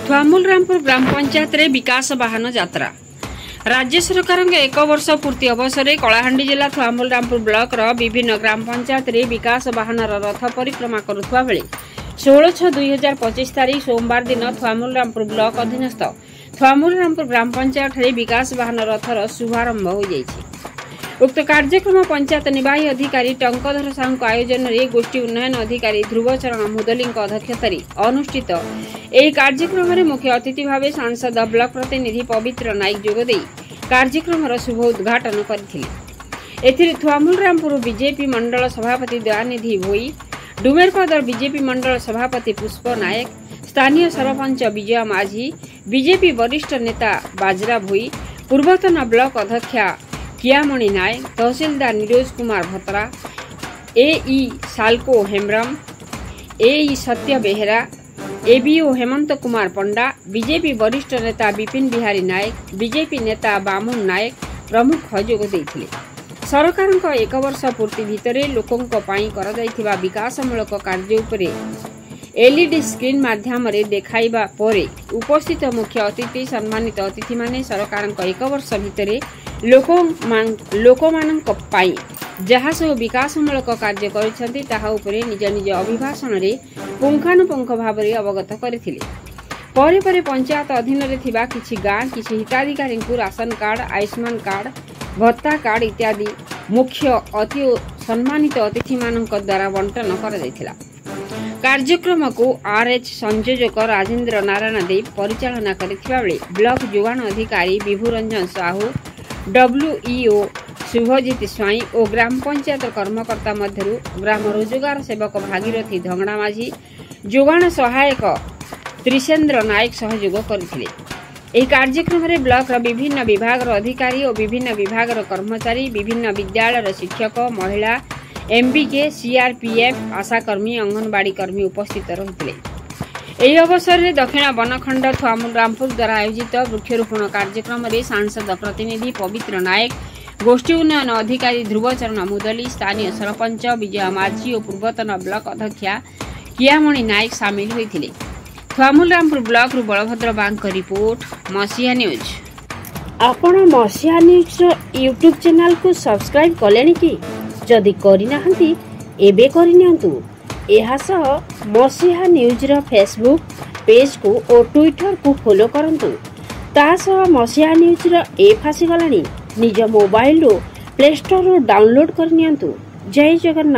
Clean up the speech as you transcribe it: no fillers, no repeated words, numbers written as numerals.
थुआमूल रामपुर ग्राम पंचायत रे विकास वाहन यात्रा राज्य सरकार एक वर्ष पूर्ति अवसर में कलाहांडी जिला थुआमूल रामपुर ब्लॉक रो विभिन्न ग्राम पंचायत रे विकास वाहन रथ परिक्रमा करुवा बेले 16/6/2025 तारीख सोमवार दिन थुआमूल रामपुर ब्लॉक अधीनस्थ थुआमूल रामपुर ग्राम पंचायत विकास वाहन रथर शुभारंभ हो जाइछि। उक्त कार्यक्रम पंचायत निर्वाही अधिकारी टंकधर साहू आयोजन में गोष्ठी उन्नयन अधिकारी ध्रुवचरण मुदली अध्यक्षतार अनुष्ठित ଏହି କାର୍ଯ୍ୟକ୍ରମରେ मुख्य अतिथि भाव सांसद ब्लॉक प्रतिनिधि पवित्र नाइक जोगदे कार्यक्रम शुभ उद्घाटन करथिले। थुआमूल रामपुर बीजेपी मंडल सभापति दयानिधि भोई, डुमेरपदर बीजेपी मंडल सभापति पुष्प नायक, स्थानीय सरपंच विजय माझी, बीजेपी वरिष्ठ नेता बाजरा भोई, पूर्वतन ब्लॉक अध्यक्षा कियामणि नायक, तहसीलदार निरोज कुमार भतरा, एई साल्को हेम्ब्रम, एई सत्य बेहेरा, एबीओ हेमंत कुमार पंडा, बीजेपी वरिष्ठ नेता विपिन बिहारी नायक, बीजेपी नेता बामुन नायक प्रमुख जोग देइथिले। सरकार एक वर्ष पूर्ति भितरे लोकों कर जाइथिबा विकासमूलक कार्य उपरे एलईडी स्क्रीन माध्यम देखाइबा परे उपस्थित मुख्य अतिथि सम्मानित अतिथि माने सरकार एक वर्ष भितरे लोकमानक पाई जहा सब विकासमूलक कार्य करिसेंती ताहा उपरे निज निज अभिभाषण रे पुंखानुपुंख भाव अवगत करथिले। परे परे पंचायत अधीन रे थिबा किछि गाँ किछि हिताधिकारी को राशन कार्ड, आयुष्मान कार्ड, भत्ता कार्ड इत्यादि मुख्य अति सम्मानित अतिथि मानक द्वारा बंटन कर दैथिला। कार्यक्रम को आरएच संयोजक राजेंद्र नारायण देव परिचालना करथिबा बेले ब्लॉक जोगाण अधिकारी विभु रंजन साहू, डब्ल्यूईओ शुभजीत स्वाई और ग्राम पंचायत कर्मकर्ता मध्यरु ग्राम रोजगार सेवक भागीरथी धंगड़ा माझी, जोगाण सहायक त्रिसेंद्र नायक सहयोग करथिले। ଏହି କାର୍ଯ୍ୟକ୍ରମରେ ବ୍ଲକର ବିଭିନ୍ନ ବିଭାଗର ଅଧିକାରୀ ଓ ବିଭିନ୍ନ ବିଭାଗର କର୍ମଚାରୀ, ବିଭିନ୍ନ ବିଦ୍ୟାଳୟର ଶିକ୍ଷକ, ମହିଳା, एमबीके, सीआरपीएफ, आशाकर्मी, अंगनवाड़ी कर्मी उपस्थित रहिथिले। ଏହି ଅବସରରେ दक्षिण बनखंड थुआमूल रामपुर द्वारा आयोजित वृक्षरोपण कार्यक्रम में सांसद प्रतिनिधि पवित्र नायक, गोष्ठी उन्नयन अधिकारी ध्रुवचरण मुदली, स्थानीय सरपंच विजय माझी और पूर्वतन ब्लॉक अध्यक्षा कियामणि नायक सामिल होइथिले। थुआमूल रामपुर ब्लॉक रु बलभद्र बांक रिपोर्ट, मसीहा न्यूज। आपण मसीहा न्यूज यूट्यूब चैनल को सब्सक्राइब कलेनी कि जदि करिनाहंती एबे करिनियंतु। एहा सह मसीहा न्यूज रो फेसबुक पेज को और ट्विटर को फॉलो करंतु। ता सह मसीहा न्यूज रो ऐप आसी गलानी, निज मोबाइल रो प्ले स्टोर रो डाउनलोड करनियंतु। जय जगन्नाथ।